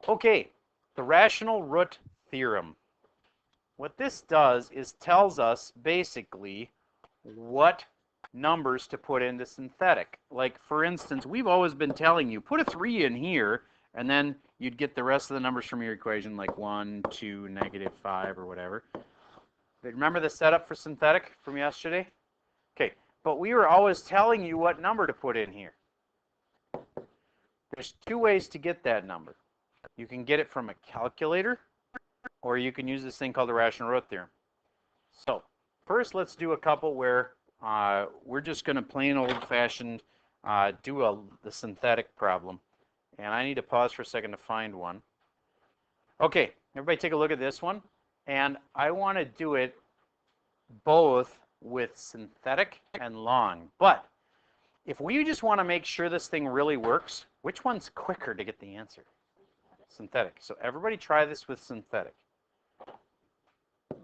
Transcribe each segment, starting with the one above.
Okay, the rational root theorem. What this does is tells us basically what numbers to put into synthetic. Like, for instance, we've always been telling you, put a 3 in here, and then you'd get the rest of the numbers from your equation, like 1, 2, -5, or whatever. Remember the setup for synthetic from yesterday? Okay, but we were always telling you what number to put in here. There's two ways to get that number. You can get it from a calculator, or you can use this thing called the rational root theorem. So first, let's do a couple where we're just going to plain old-fashioned do the synthetic problem. And I need to pause for a second to find one. Okay, everybody take a look at this one. And I want to do it both with synthetic and long. But if we just want to make sure this thing really works, which one's quicker to get the answer? Synthetic. So everybody try this with synthetic.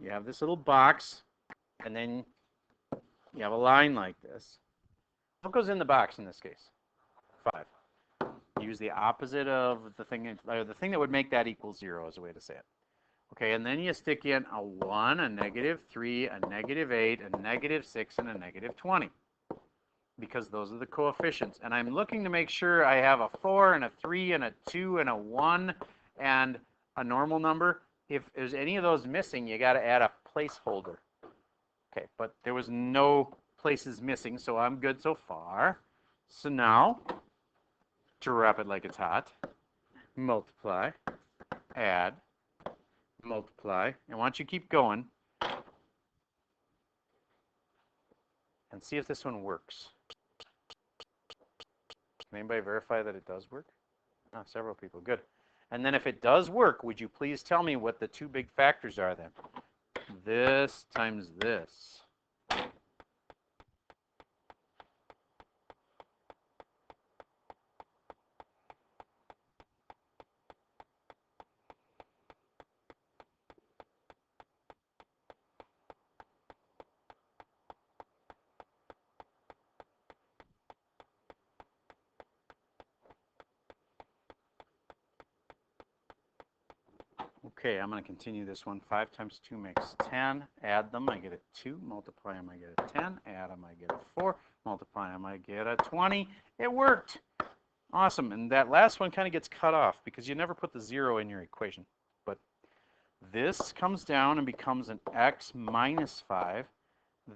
You have this little box, and then you have a line like this. What goes in the box in this case? 5. Use the opposite of the thing that would make that equal 0 is a way to say it. Okay, and then you stick in a 1, a -3, a -8, a -6, and a -20. Because those are the coefficients. And I'm looking to make sure I have a 4 and a 3 and a 2 and a 1 and a normal number. If there's any of those missing, you got to add a placeholder. Okay, but there was no places missing, so I'm good so far. So now, drop it like it's hot. Multiply, add, multiply. And why don't you keep going and see if this one works. Can anybody verify that it does work? Oh, several people. Good. And then if it does work, would you please tell me what the two big factors are then? This times this. Okay, I'm going to continue this one. 5 times 2 makes 10. Add them, I get a 2. Multiply them, I get a 10. Add them, I get a 4. Multiply them, I get a 20. It worked. Awesome. And that last one kind of gets cut off because you never put the 0 in your equation. But this comes down and becomes an x minus 5.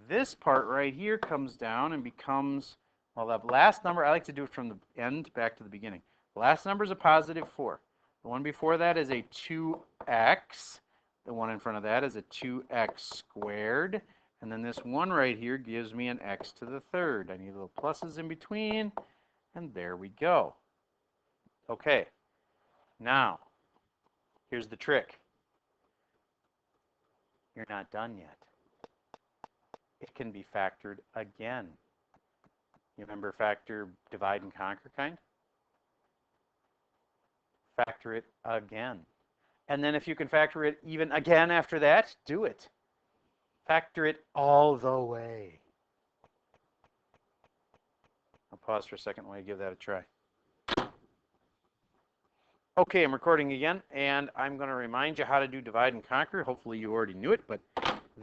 This part right here comes down and becomes, well, the last number, I like to do it from the end back to the beginning. The last number is a positive 4. The one before that is a 2x. The one in front of that is a 2x squared. And then this one right here gives me an x to the third. I need little pluses in between. And there we go. Okay. Now, here's the trick. You're not done yet. It can be factored again. You remember factor, divide, and conquer kind? Factor it again. And then if you can factor it even again after that, do it. Factor it all the way. I'll pause for a second while you give that a try. Okay, I'm recording again, and I'm going to remind you how to do divide and conquer. Hopefully you already knew it, but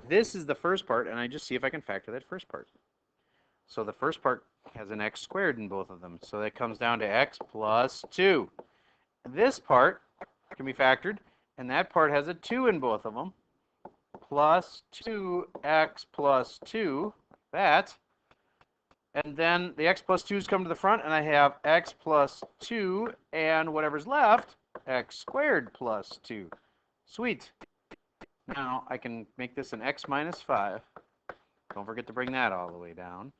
this is the first part, and I just see if I can factor that first part. So the first part has an x squared in both of them, so that comes down to x plus 2. This part can be factored, and that part has a 2 in both of them, plus 2x plus 2, that. And then the x plus 2's come to the front, and I have x plus 2, and whatever's left, x squared plus 2. Sweet. Now I can make this an x minus 5. Don't forget to bring that all the way down.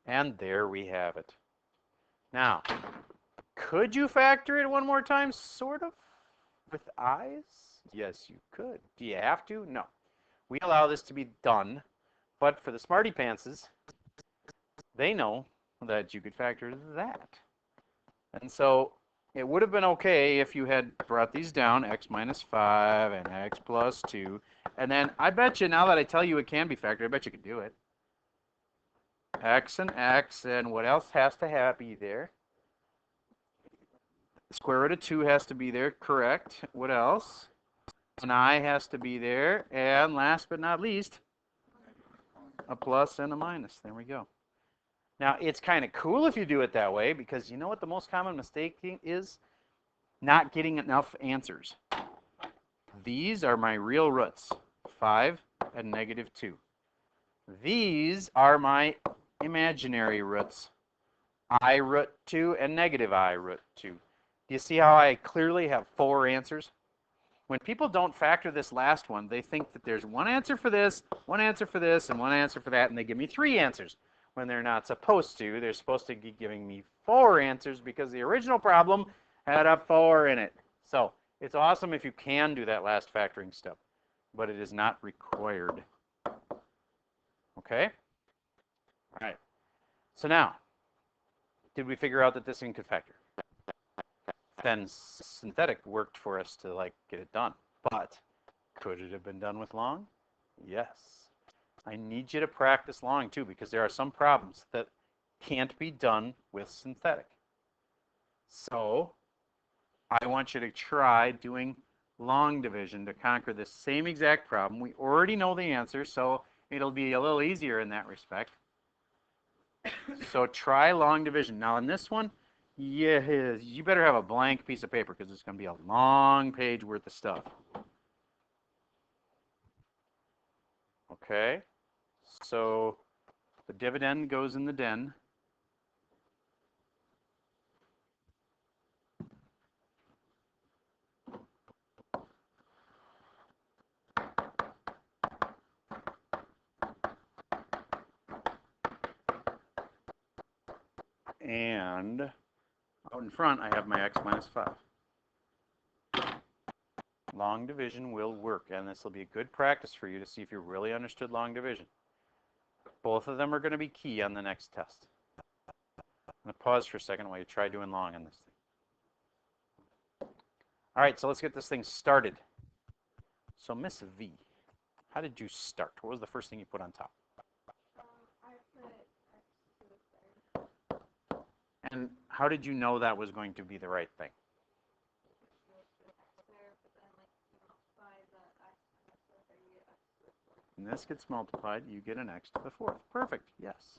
And there we have it. Now, could you factor it one more time, sort of, with eyes? Yes, you could. Do you have to? No. We allow this to be done, but for the smarty pantses, they know that you could factor that. And so it would have been okay if you had brought these down, x minus 5 and x plus 2, and then I bet you, now that I tell you it can be factored, I bet you could do it. X, and what else has to be there? The square root of 2 has to be there, correct. What else? An I has to be there. And last but not least, a plus and a minus. There we go. Now, it's kind of cool if you do it that way, because you know what the most common mistake is? Not getting enough answers. These are my real roots, 5 and negative 2. These are my imaginary roots, I root 2 and negative I root 2. Do you see how I clearly have 4 answers? When people don't factor this last one, they think that there's one answer for this, one answer for this, and one answer for that, and they give me 3 answers. When they're not supposed to, they're supposed to be giving me 4 answers because the original problem had a 4 in it. So it's awesome if you can do that last factoring step, but it is not required. Okay? All right. So now, did we figure out that this thing could factor? Then synthetic worked for us to like get it done. But could it have been done with long? Yes. I need you to practice long too, because there are some problems that can't be done with synthetic. So I want you to try doing long division to conquer this same exact problem. We already know the answer, so it'll be a little easier in that respect. So try long division. Now in this one, you better have a blank piece of paper because it's going to be a long page worth of stuff. Okay, so the dividend goes in the den. And out in front, I have my x minus 5. Long division will work, and this will be a good practice for you to see if you really understood long division. Both of them are going to be key on the next test. I'm going to pause for a second while you try doing long on this thing. All right, so let's get this thing started. So Miss V, how did you start? What was the first thing you put on top? I put x to the third. And how did you know that was going to be the right thing? And this gets multiplied, you get an x to the 4th. Perfect, yes.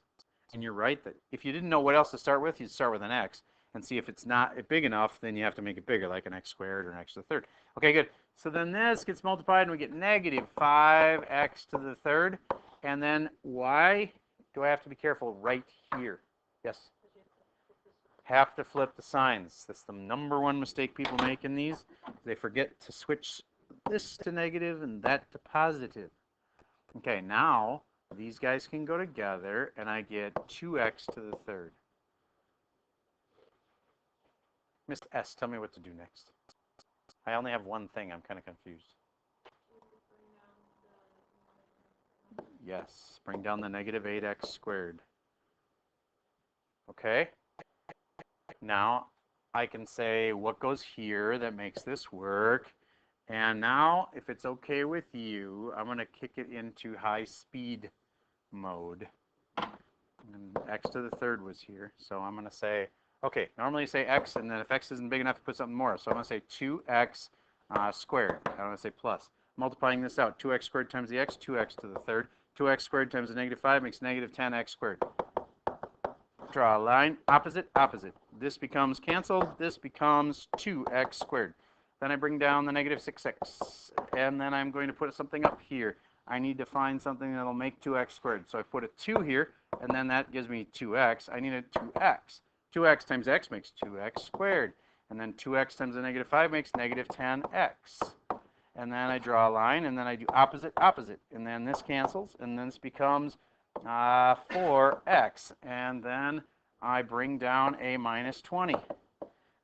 And you're right that if you didn't know what else to start with, you'd start with an x and see if it's not big enough, then you have to make it bigger, like an x squared or an x to the 3rd. Okay, good. So then this gets multiplied and we get negative 5x to the 3rd. And then why do I have to be careful right here? Yes? Have to flip the signs. That's the #1 mistake people make in these. They forget to switch this to negative and that to positive. Okay, now these guys can go together and I get 2x to the 3rd. Miss S, tell me what to do next. I only have one thing. I'm kind of confused. Yes, bring down the negative 8x squared. Okay. Now I can say what goes here that makes this work. And now, if it's okay with you, I'm going to kick it into high speed mode. And x to the 3rd was here. So I'm going to say, okay, normally you say x, and then if x isn't big enough, you put something more. So I'm going to say 2x squared. I'm going to say plus. Multiplying this out, 2x squared times the x, 2x to the 3rd. 2x squared times the negative 5 makes negative 10x squared. Draw a line, opposite, opposite. This becomes canceled. This becomes 2x squared. Then I bring down the negative 6x. And then I'm going to put something up here. I need to find something that'll make 2x squared. So I put a 2 here, and then that gives me 2x. I need a 2x. 2x times x makes 2x squared. And then 2x times the negative 5 makes negative 10x. And then I draw a line, and then I do opposite, opposite. And then this cancels, and then this becomes 4x. And then I bring down a minus 20.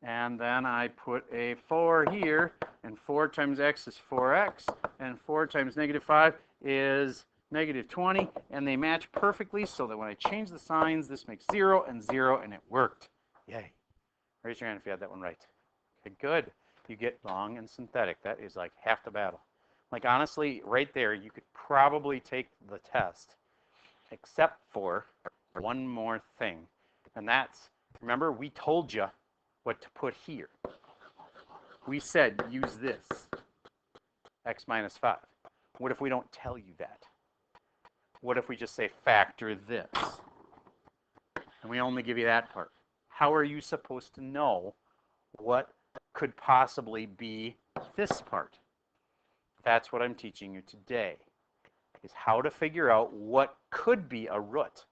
And then I put a 4 here, and 4 times x is 4x, and 4 times negative 5 is negative 20, and they match perfectly so that when I change the signs, this makes 0 and 0, and it worked. Yay. Raise your hand if you had that one right. Okay, good. You get long and synthetic. That is like half the battle. Like honestly, right there, you could probably take the test, except for one more thing, and that's, remember, we told you what to put here. We said use this, x minus 5. What if we don't tell you that? What if we just say factor this? And we only give you that part. How are you supposed to know what could possibly be this part? That's what I'm teaching you today, is how to figure out what could be a root.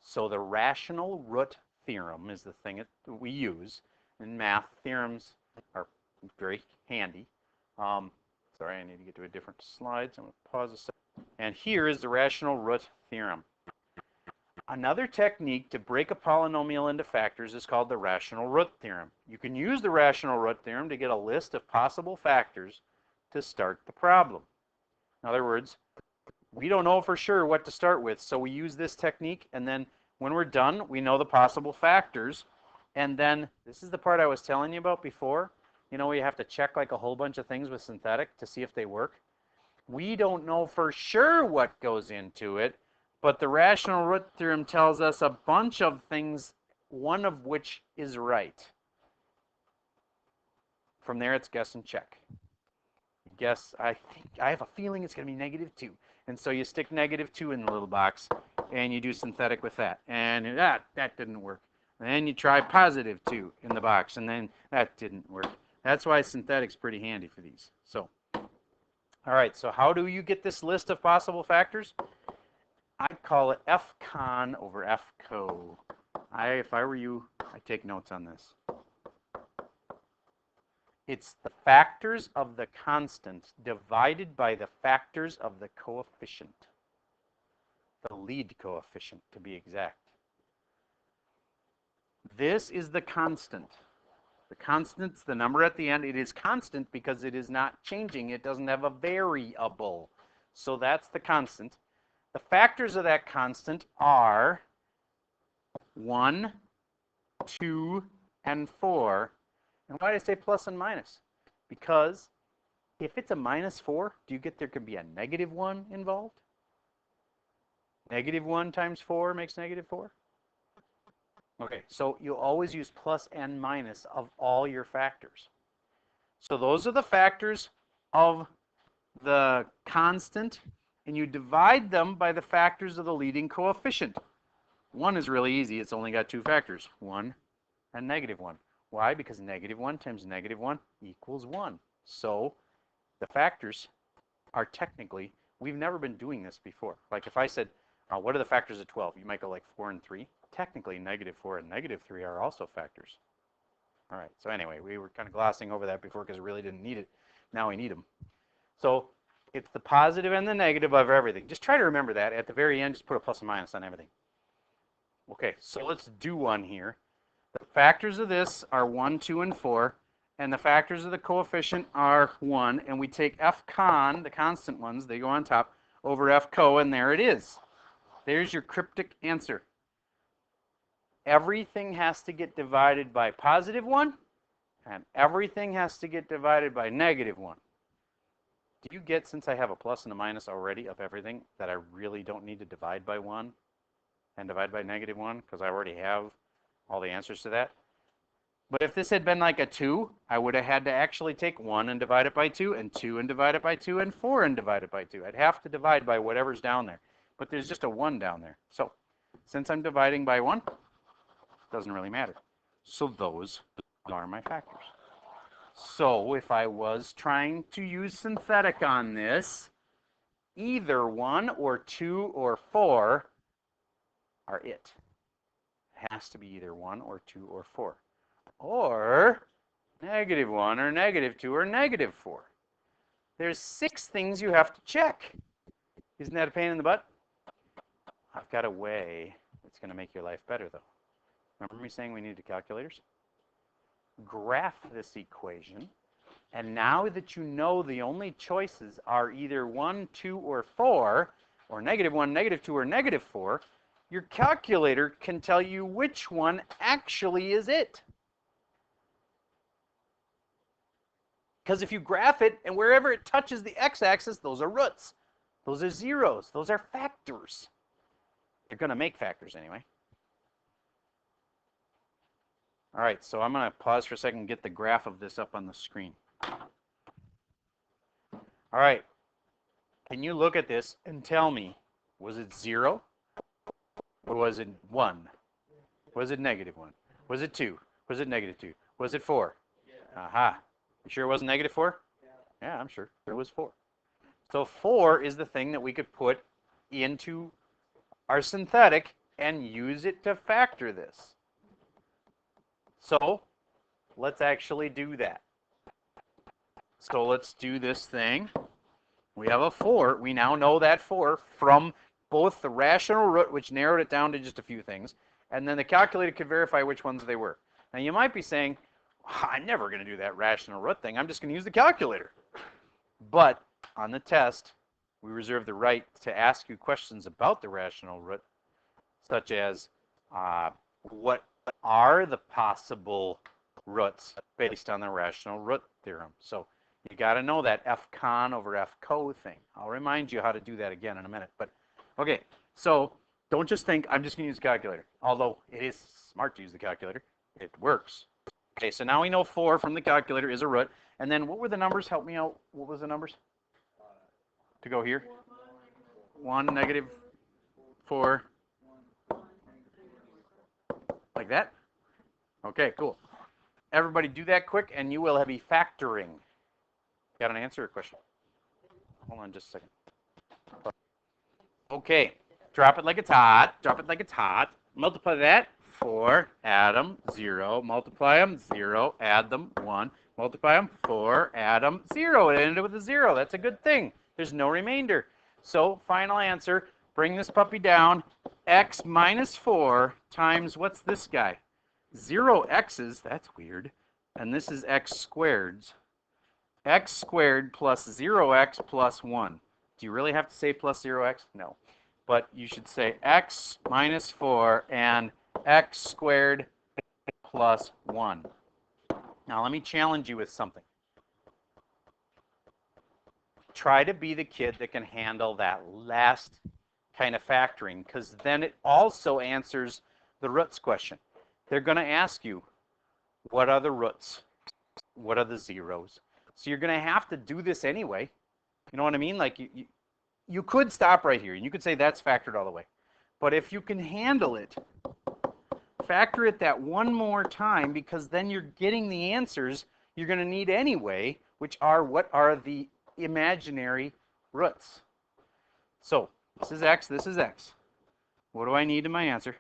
So the rational root theorem is the thing that we use. In math, theorems are very handy. Sorry, I need to get to a different slide, so I'm going to pause a second. And here is the rational root theorem. Another technique to break a polynomial into factors is called the rational root theorem. You can use the rational root theorem to get a list of possible factors to start the problem. In other words, we don't know for sure what to start with, so we use this technique, and then when we're done, we know the possible factors. And then, this is the part I was telling you about before. You know, we have to check like a whole bunch of things with synthetic to see if they work. We don't know for sure what goes into it, but the rational root theorem tells us a bunch of things, one of which is right. From there, it's guess and check. Guess, I have a feeling it's going to be -2. And so you stick -2 in the little box, and you do synthetic with that. And that didn't work. And then you try +2 in the box, and then that didn't work. That's why synthetic's pretty handy for these. So, all right, so how do you get this list of possible factors? I'd call it F-con over F-co. If I were you, I'd take notes on this. It's the factors of the constant divided by the factors of the coefficient. The lead coefficient, to be exact. This is the constant. The constant's the number at the end. It is constant because it is not changing. It doesn't have a variable. So that's the constant. The factors of that constant are 1, 2, and 4. And why did I say plus and minus? Because if it's a -4, do you get there could be a -1 involved? -1 times 4 makes -4? Okay, so you'll always use plus and minus of all your factors. So those are the factors of the constant, and you divide them by the factors of the leading coefficient. 1 is really easy. It's only got 2 factors, 1 and -1. Why? Because -1 times -1 equals 1. So the factors are technically, we've never been doing this before. Like if I said, what are the factors of 12? You might go like 4 and 3. Technically, -4 and -3 are also factors. All right, so anyway, we were kind of glossing over that before because we really didn't need it. Now we need them. So it's the positive and the negative of everything. Just try to remember that. At the very end, just put a plus and minus on everything. Okay, so let's do one here. The factors of this are 1, 2, and 4, and the factors of the coefficient are 1, and we take F-con, the constant ones, they go on top, over F-co, and there it is. There's your cryptic answer. Everything has to get divided by +1, and everything has to get divided by -1. Do you get, since I have a plus and a minus already of everything, that I really don't need to divide by 1 and divide by -1 because I already have all the answers to that? But if this had been like a 2, I would have had to actually take 1 and divide it by 2, and 2 and divide it by 2, and 4 and divide it by 2. I'd have to divide by whatever's down there. But there's just a 1 down there. So since I'm dividing by 1, it doesn't really matter. So those are my factors. So if I was trying to use synthetic on this, either 1 or 2 or 4 are it. It has to be either 1 or 2 or 4. Or -1 or -2 or -4. There's 6 things you have to check. Isn't that a pain in the butt? I've got a way that's going to make your life better, though. Remember me saying we needed calculators? Graph this equation, and now that you know the only choices are either 1, 2, or 4, or -1, -2, or -4, your calculator can tell you which one actually is it. Because if you graph it, and wherever it touches the x-axis, those are roots. Those are zeros. Those are factors. They're going to make factors anyway. All right, so I'm going to pause for a second and get the graph of this up on the screen. All right, can you look at this and tell me, was it 0 or was it 1? Was it -1? Was it 2? Was it -2? Was it 4? Yeah. Aha. You sure it wasn't -4? Yeah, I'm sure it was 4. So 4 is the thing that we could put into our synthetic and use it to factor this. So let's actually do that. So let's do this thing. We have a 4. We now know that 4 from both the rational root, which narrowed it down to just a few things, and then the calculator could verify which ones they were. Now you might be saying, I'm never going to do that rational root thing. I'm just going to use the calculator. But on the test, we reserve the right to ask you questions about the rational root, such as what are the possible roots based on the rational root theorem. So you got to know that f-con over f-co thing. I'll remind you how to do that again in a minute. But okay, so don't just think I'm just going to use the calculator. Although it is smart to use the calculator, it works. Okay, so now we know 4 from the calculator is a root. And then what were the numbers? Help me out. What was the numbers to go here? 1, -4. Like that? Okay, cool. Everybody do that quick and you will be factoring. Got an answer or a question? Hold on just a second. Okay, drop it like it's hot. Drop it like it's hot. Multiply that. 4, add them, 0. Multiply them, 0. Add them, 1. Multiply them, 4. Add them, 0. It ended with a 0. That's a good thing. There's no remainder. So final answer, bring this puppy down. X minus 4 times, what's this guy? 0 x's, that's weird. And this is x squareds. X squared plus 0x plus 1. Do you really have to say plus 0x? No. But you should say x minus 4 and x squared plus 1. Now let me challenge you with something. Try to be the kid that can handle that last kind of factoring, because then it also answers the roots question. They're going to ask you, what are the roots? What are the zeros? So you're going to have to do this anyway. You know what I mean? Like you could stop right here and you could say that's factored all the way. But if you can handle it, factor it that one more time, because then you're getting the answers you're going to need anyway, which are what are the imaginary roots. So this is x, this is x. What do I need in my answer?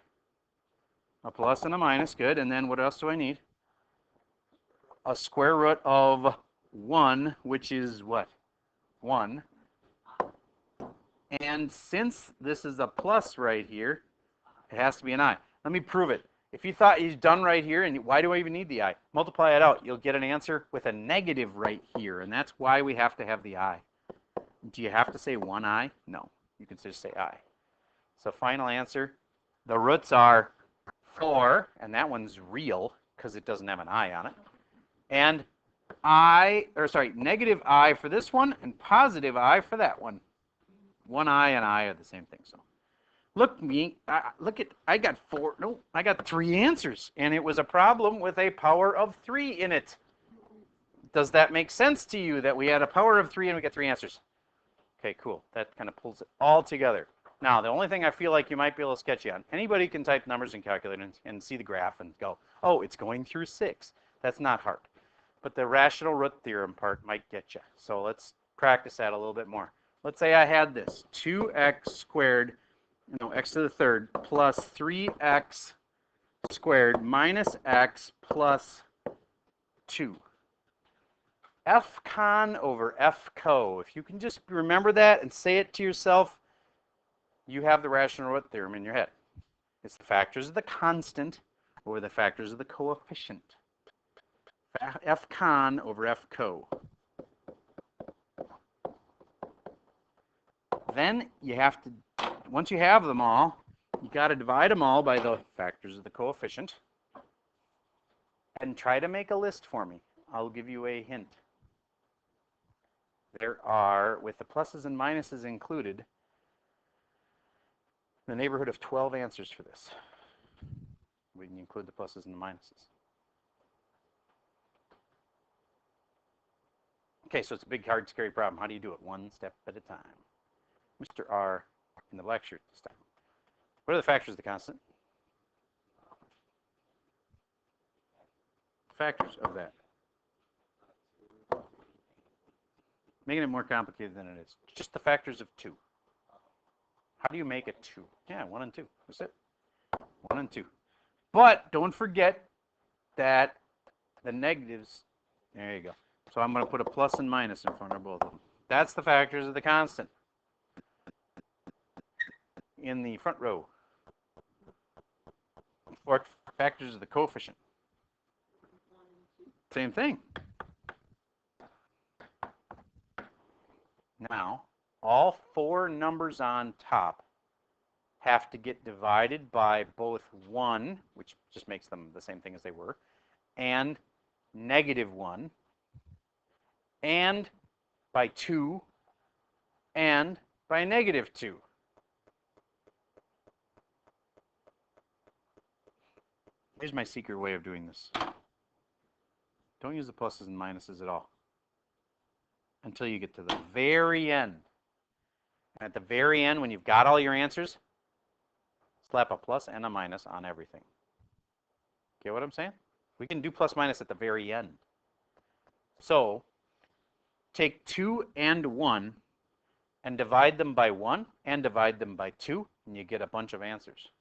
A plus and a minus, good. And then what else do I need? A square root of 1, which is what? 1. And since this is a plus right here, it has to be an I. Let me prove it. If you thought you've done right here, and why do I even need the I? Multiply it out. You'll get an answer with a negative right here, and that's why we have to have the I. Do you have to say 1I? No. You can just say I. So final answer, the roots are 4, and that one's real because it doesn't have an I on it. And negative I for this one and positive I for that one. 1I and I are the same thing. So look I got 4, no, I got 3 answers, and it was a problem with a power of 3 in it. Does that make sense to you that we had a power of 3 and we get 3 answers? Okay, cool. That kind of pulls it all together. Now, the only thing I feel like you might be able to sketch you on, anybody can type numbers in calculator and see the graph and go, oh, it's going through 6. That's not hard. But the rational root theorem part might get you. So let's practice that a little bit more. Let's say I had this 2x squared, x to the third, plus 3x squared minus x plus 2. F-con over F-co. If you can just remember that and say it to yourself, you have the rational root theorem in your head. It's the factors of the constant over the factors of the coefficient. F-con over F-co. Then you have to, once you have them all, you got to divide them all by the factors of the coefficient. And try to make a list for me. I'll give you a hint. There are, with the pluses and minuses included, the neighborhood of 12 answers for this when you include the pluses and the minuses. Okay, so it's a big, hard, scary problem. How do you do it? One step at a time. Mr. R in the black shirt this time. What are the factors of the constant? Factors of that. Making it more complicated than it is. Just the factors of 2. How do you make a 2? Yeah, 1 and 2. That's it. 1 and 2. But don't forget that the negatives, there you go. So I'm going to put a plus and minus in front of both of them. That's the factors of the constant in the front row. Or factors of the coefficient. Same thing. Now, all 4 numbers on top have to get divided by both 1, which just makes them the same thing as they were, and -1, and by 2, and by -2. Here's my secret way of doing this. Don't use the pluses and minuses at all until you get to the very end. And at the very end, when you've got all your answers, slap a plus and a minus on everything. Get what I'm saying? We can do plus minus at the very end. So take 2 and 1 and divide them by 1 and divide them by 2, and you get a bunch of answers.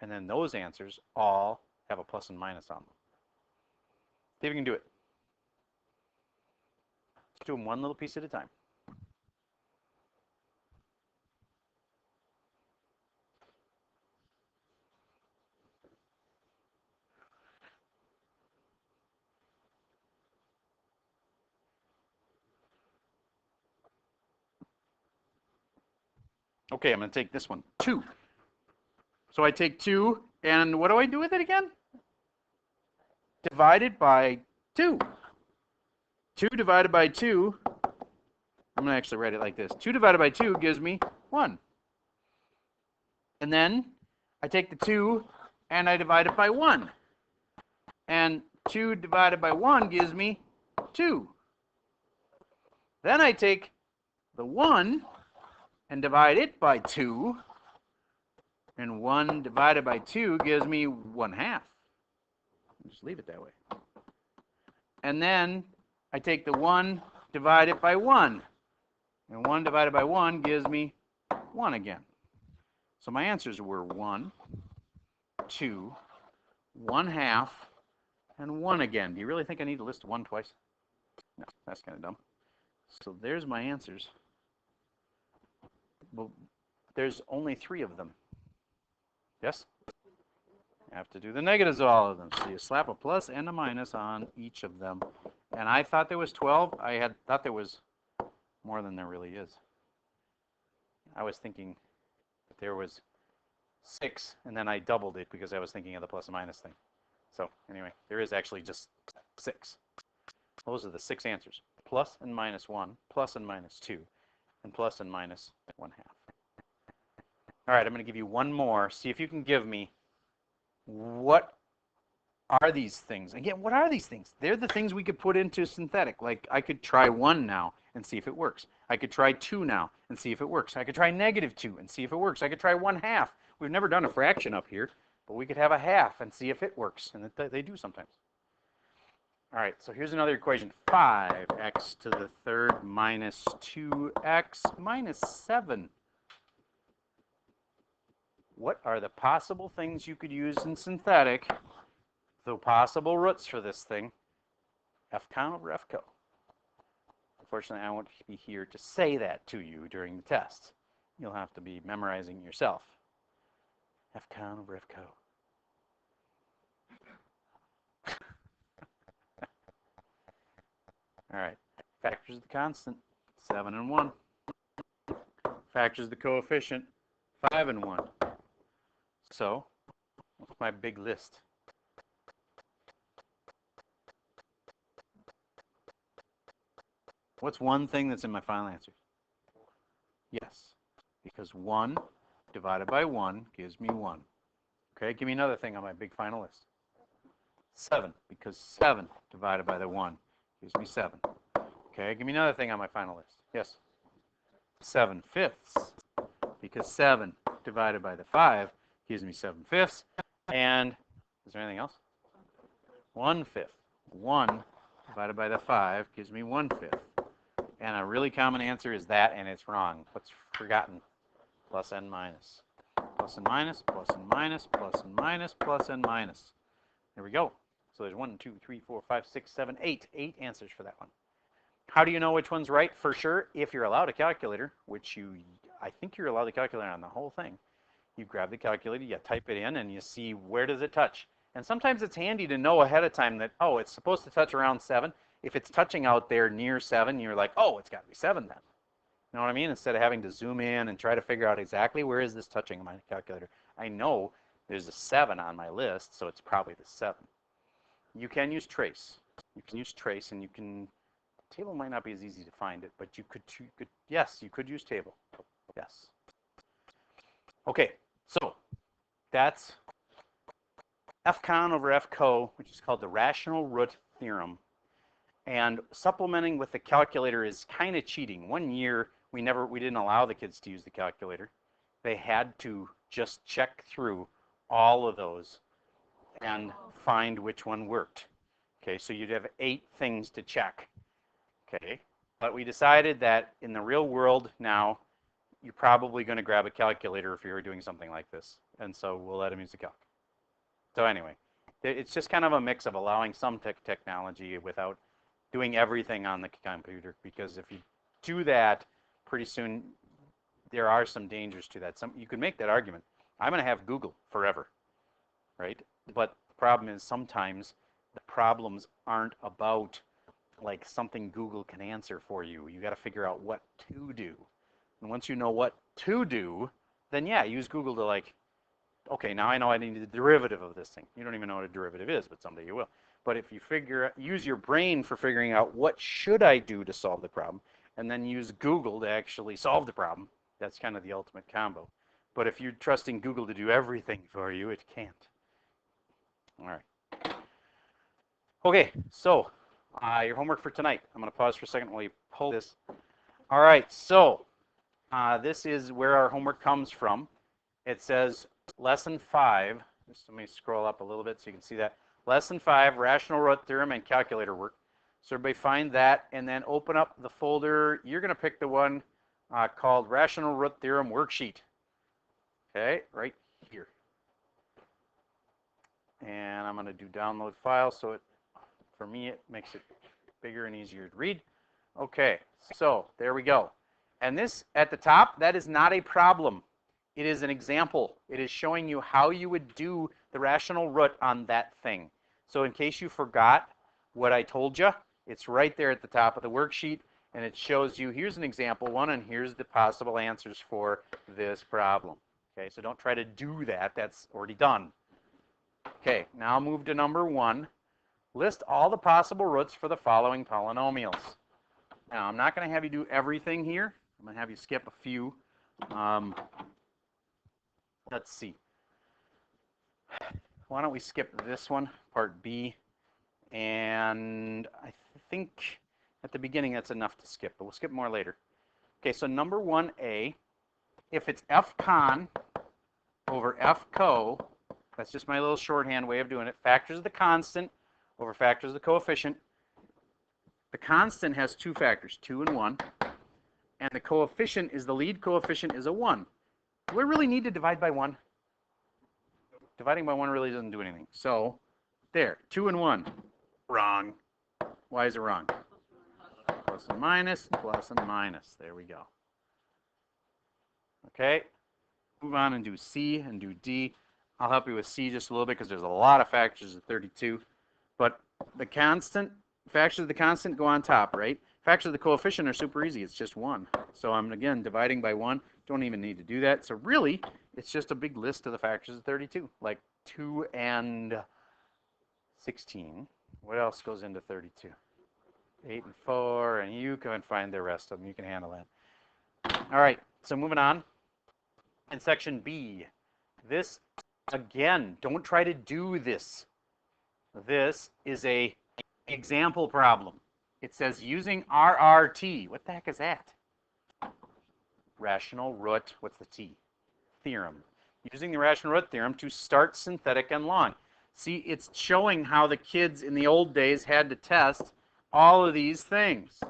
And then those answers all have a plus and minus on them. See if we can do it. Let's do them one little piece at a time. Okay, I'm going to take this one, 2. So I take 2, and what do I do with it again? Divided by 2. 2 divided by 2, I'm going to actually write it like this. 2 divided by 2 gives me 1. And then I take the 2 and I divide it by 1. And 2 divided by 1 gives me 2. Then I take the 1 and divide it by 2. And 1 divided by 2 gives me 1/2. Just leave it that way. And then I take the 1, divide it by 1. And 1 divided by 1 gives me 1 again. So my answers were 1, 2, 1/2, and 1 again. Do you really think I need to list 1 twice? No, that's kind of dumb. So there's my answers. Well, there's only 3 of them. Yes? I have to do the negatives of all of them. So you slap a plus and a minus on each of them. And I thought there was 12. I had thought there was more than there really is. I was thinking that there was 6, and then I doubled it because I was thinking of the plus and minus thing. So anyway, there is actually just 6. Those are the 6 answers. Plus and minus 1, plus and minus 2, and plus and minus 1/2. All right, I'm going to give you one more. See if you can give me what are these things. Again, what are these things? They're the things we could put into synthetic. Like I could try 1 now and see if it works. I could try 2 now and see if it works. I could try -2 and see if it works. I could try 1/2. We've never done a fraction up here, but we could have a half and see if it works. And they do sometimes. All right, so here's another equation. 5x to the 3rd minus 2x minus 7. What are the possible things you could use in synthetic? The possible roots for this thing. F-con over F-co. Unfortunately, I won't be here to say that to you during the test. You'll have to be memorizing yourself. F-con over F-co. All right. Factors of the constant, 7 and 1. Factors of the coefficient, 5 and 1. So, what's my big list? What's one thing that's in my final answer? Yes, because 1 divided by 1 gives me 1. Okay, give me another thing on my big final list. 7, because 7 divided by the 1 gives me 7. Okay, give me another thing on my final list. Yes. 7/5, because 7 divided by the 5 gives me 7/5. And is there anything else? 1/5. 1 divided by the 5 gives me 1/5. And a really common answer is that, and it's wrong. What's forgotten? Plus and minus. Plus and minus, plus and minus, plus and minus, plus and minus. There we go. So there's 1, 2, 3, 4, 5, 6, 7, 8. 8 answers for that one. How do you know which one's right? For sure, if you're allowed a calculator, which I think you're allowed a calculator on the whole thing. You grab the calculator, you type it in, and you see where does it touch. And sometimes it's handy to know ahead of time that, oh, it's supposed to touch around 7. If it's touching out there near 7, you're like, oh, it's got to be 7 then. You know what I mean? Instead of having to zoom in and try to figure out exactly where is this touching on my calculator. I know there's a 7 on my list, so it's probably the 7. You can use trace. You can use trace, and you can, table might not be as easy to find it, but you could yes, you could use table. Yes. Okay, so that's FCon over FCO, which is called the rational root theorem. And supplementing with the calculator is kind of cheating. One year, we didn't allow the kids to use the calculator. They had to just check through all of those and find which one worked. Okay, so you'd have 8 things to check. Okay, but we decided that in the real world now, you're probably going to grab a calculator if you're doing something like this. And so we'll let them use the calc. So anyway, it's just kind of a mix of allowing some technology without doing everything on the computer, because if you do that, pretty soon there are some dangers to that. You could make that argument. I'm going to have Google forever, right? But the problem is sometimes the problems aren't about like something Google can answer for you. You got to figure out what to do. And once you know what to do, then yeah, use Google to like, okay, now I know I need the derivative of this thing. You don't even know what a derivative is, but someday you will. But if you use your brain for figuring out what should I do to solve the problem, and then use Google to actually solve the problem, that's kind of the ultimate combo. But if you're trusting Google to do everything for you, it can't. All right. Okay, so your homework for tonight. I'm going to pause for a second while you pull this. All right, so this is where our homework comes from. It says lesson 5. Just let me scroll up a little bit so you can see that. Lesson 5, rational root theorem and calculator work. So everybody find that and then open up the folder. You're going to pick the one called rational root theorem worksheet. Okay, right here. And I'm going to do download file, so for me it makes it bigger and easier to read. Okay, so there we go. And this at the top, that is not a problem. It is an example. It is showing you how you would do the rational root on that thing. So in case you forgot what I told you, it's right there at the top of the worksheet, and it shows you, here's an example one, and here's the possible answers for this problem. Okay, so don't try to do that. That's already done. Okay, now move to number 1. List all the possible roots for the following polynomials. Now, I'm not going to have you do everything here. I'm going to have you skip a few. Let's see. Why don't we skip this one, part B, and I think at the beginning that's enough to skip, but we'll skip more later. Okay, so number 1A, if it's FCon over FCO, that's just my little shorthand way of doing it, factors of the constant over factors of the coefficient. The constant has 2 factors, 2 and 1, and the coefficient is, the lead coefficient is a 1. Do we really need to divide by 1? Dividing by 1 really doesn't do anything. So, there, 2 and 1. Wrong. Why is it wrong? Plus and minus, plus and minus. There we go. Okay, move on and do C and do D. I'll help you with C just a little bit because there's a lot of factors of 32. But the constant, factors of the constant go on top, right? Factors of the coefficient are super easy. It's just 1. So I'm, again, dividing by 1. Don't even need to do that. So really, it's just a big list of the factors of 32, like 2 and 16. What else goes into 32? 8 and 4, and you can find the rest of them. You can handle that. All right, so moving on. In section B, this, again, don't try to do this. This is a example problem. It says using RRT. What the heck is that? Rational root, what's the T? Theorem. Using the rational root theorem to start synthetic and long. See, it's showing how the kids in the old days had to test all of these things.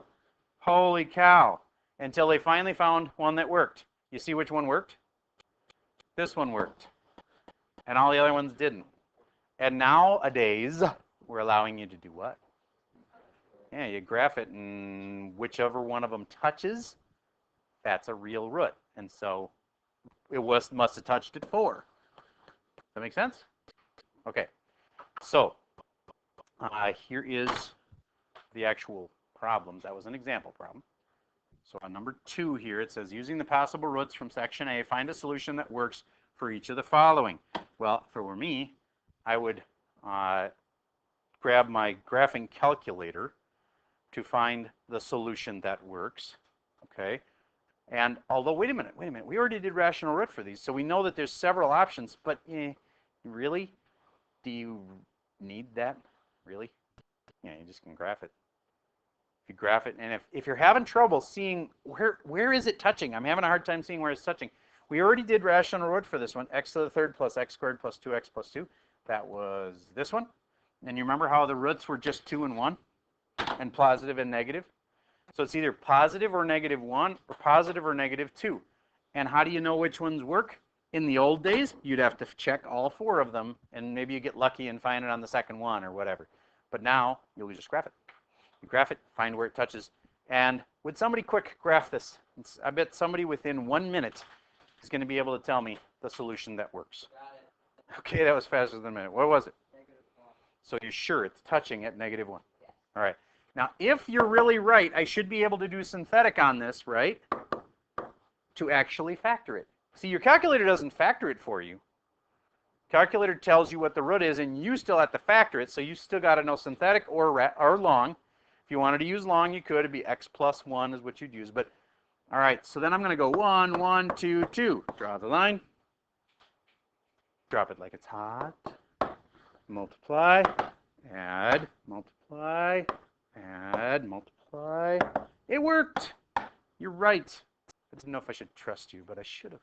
Holy cow. Until they finally found one that worked. You see which one worked? This one worked. And all the other ones didn't. And nowadays, we're allowing you to do what? Yeah, you graph it, and whichever one of them touches, that's a real root. And so it must have touched it 4. Does that make sense? Okay. So here is the actual problem. That was an example problem. So on number 2 here, it says, using the possible roots from section A, find a solution that works for each of the following. Well, if it were me, I would grab my graphing calculator to find the solution that works. Okay. And although, wait a minute, we already did rational root for these, so we know that there's several options, but really? Do you need that? Really? Yeah, you just can graph it. If you graph it, and if you're having trouble seeing where is it touching, I'm having a hard time seeing where it's touching. We already did rational root for this one, x to the third plus x squared plus 2x plus 2. That was this one. And you remember how the roots were just 2 and 1, and positive and negative? So it's either positive or negative 1 or positive or negative 2. And how do you know which ones work? In the old days, you'd have to check all 4 of them, and maybe you get lucky and find it on the second one or whatever. But now, you'll just graph it. You graph it, find where it touches. And would somebody quick graph this? I bet somebody within 1 minute is going to be able to tell me the solution that works. Got it. Okay, that was faster than a minute. What was it? -1. So you're sure it's touching at -1? Yes. All right. Now, if you're really right, I should be able to do synthetic on this, right? To actually factor it. See, your calculator doesn't factor it for you. Calculator tells you what the root is, and you still have to factor it, so you still got to know synthetic or long. If you wanted to use long, you could. It'd be x plus 1 is what you'd use. But all right, so then I'm going to go 1, 1, 2, 2. Draw the line. Drop it like it's hot. Multiply. Add. Multiply. Add. Multiply. It worked. You're right. I didn't know if I should trust you, but I should have.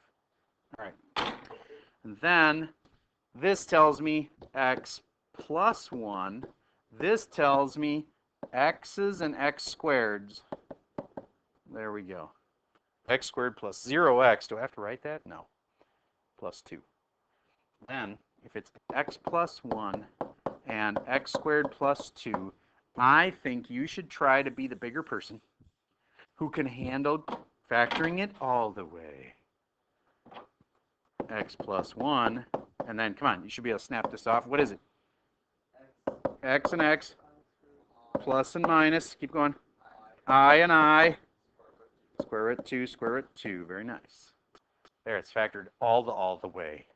All right. And then this tells me x plus 1. This tells me x's and x squareds. There we go. X squared plus 0x. Do I have to write that? No. Plus 2. Then, if it's x plus 1 and x squared plus 2, I think you should try to be the bigger person who can handle factoring it all the way. X plus 1, and then, come on, you should be able to snap this off. What is it? X and x, plus and minus, keep going. I and I, square root 2, square root 2. Very nice. There, it's factored all the way.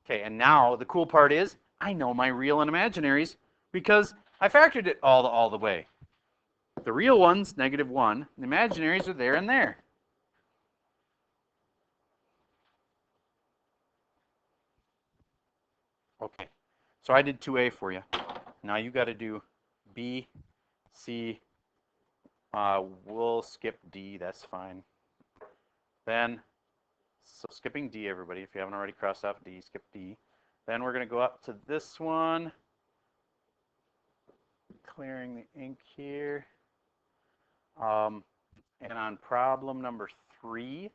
Okay, and now the cool part is I know my real and imaginaries because I factored it all the way. The real ones, -1. The imaginaries are there and there. Okay, so I did 2A for you. Now you got to do B, C. We'll skip D. That's fine. Then, so skipping D, everybody. If you haven't already crossed off D, skip D. Then we're going to go up to this one. Clearing the ink here. And on problem number 3,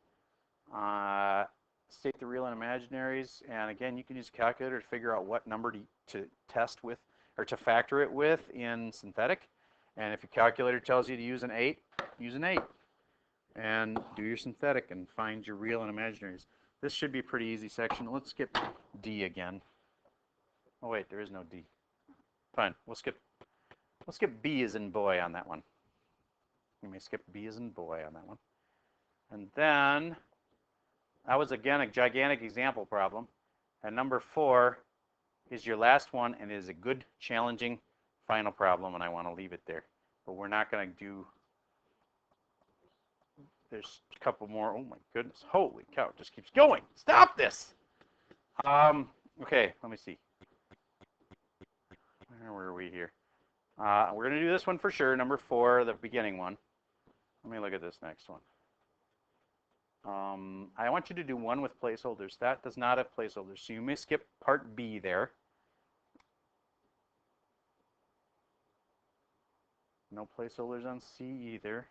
state the real and imaginaries. And again, you can use a calculator to figure out what number to test with or to factor it with in synthetic. And if your calculator tells you to use an 8, use an 8. And do your synthetic and find your real and imaginaries. This should be a pretty easy section. Let's skip D again. Oh wait, there is no D. Fine, we'll skip B as in boy on that one. You may skip B as in boy on that one. And then, that was again a gigantic example problem. And number 4 is your last one, and it is a good, challenging final problem, and I want to leave it there. But we're not going to do, there's a couple more. Oh my goodness, holy cow, it just keeps going. Stop this! Okay, let me see. Where were we here? We're going to do this one for sure, number 4, the beginning one. Let me look at this next one. I want you to do one with placeholders. That does not have placeholders, so you may skip part B there. No placeholders on C either.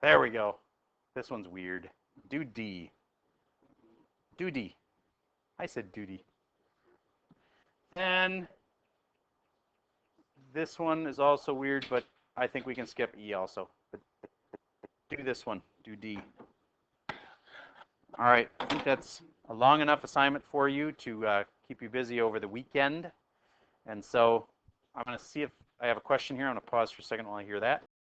There we go. This one's weird. Do D. Do D. I said duty. And this one is also weird, but I think we can skip E also. But do this one. Do D. All right. I think that's a long enough assignment for you to keep you busy over the weekend. And so I'm going to see if I have a question here. I'm going to pause for a second while I hear that.